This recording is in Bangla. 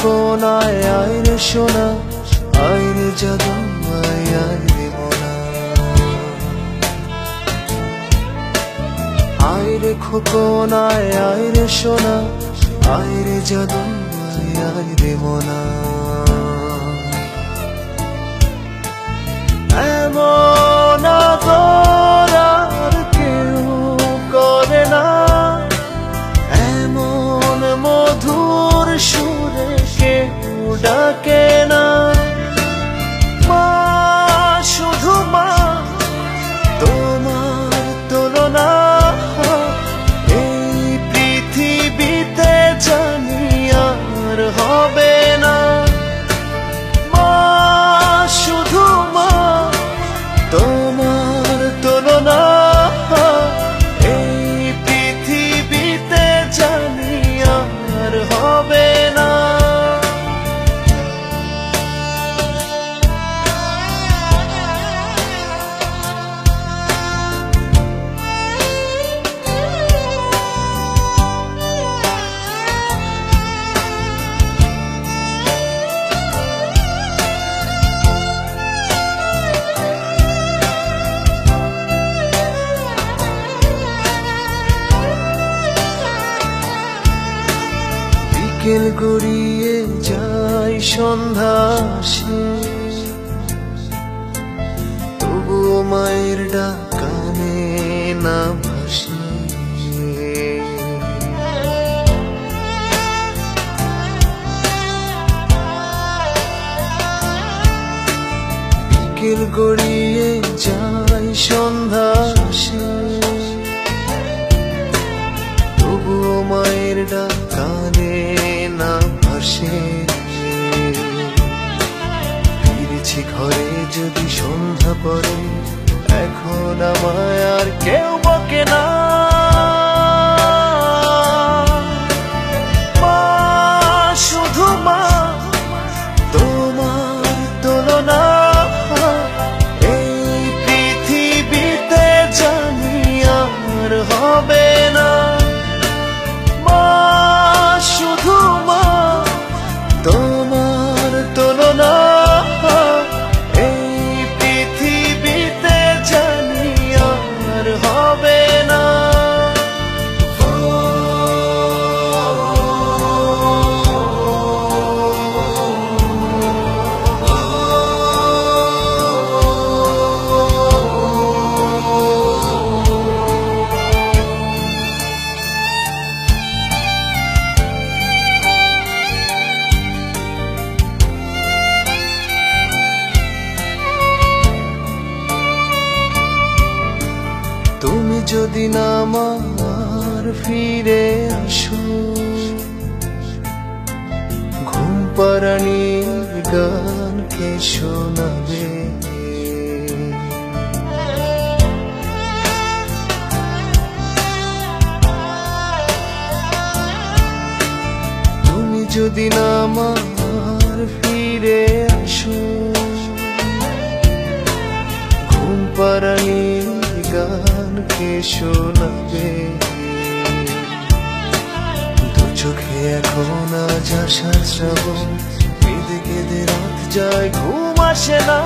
খোকনায় আয় রে সোনা, আয় রে জাদু, আয় রে মোনা। আয় রে খোকনায় আয় রে সোনা, আয় রে জাদু, আয় রে মোনা। এমন আদর আর কেউ করে না, এমন মধুর সুরে কেউ ডাকে না। মা, শুধু মা, তোমার তুলনা এই পৃথিবীতে জানি আর হবে না। মা, শুধু মা, তোমার তুলনা এই পৃথিবীতে জানি আর হবে না। বিকেল গড়িয়ে যায় সন্ধ্যা আসে, তবুও মায়ের ডাক কানে না ভাসে। বিকেল গড়িয়ে যায় সন্ধ্যা আসে, তবুও মায়ের ডাক কানে না ভাসে। ফিরেছি ঘরে যদি সন্ধ্যা পড়ে, এখন আমায় আর কেউ বকে না। মা, শুধু মা, তোমার তুলনা এই পৃথিবীতে জানি আর হবে না। মা, শুধু মা, তোমার তুলনা এই পৃথিবীতে জানি আর হবে না। তুমি যদি না আমার ফিরে আসো, ঘুম পাড়ানির গান কে শোনাবে। তুমি যদি না আমার ফিরে আসো, ঘুম পাড়ানির গান কে শোনাবে। দু চোখে এখন আজ আশার শ্রাবণ, কেঁদে কেঁদে রাত যায়, ঘুম আসে না।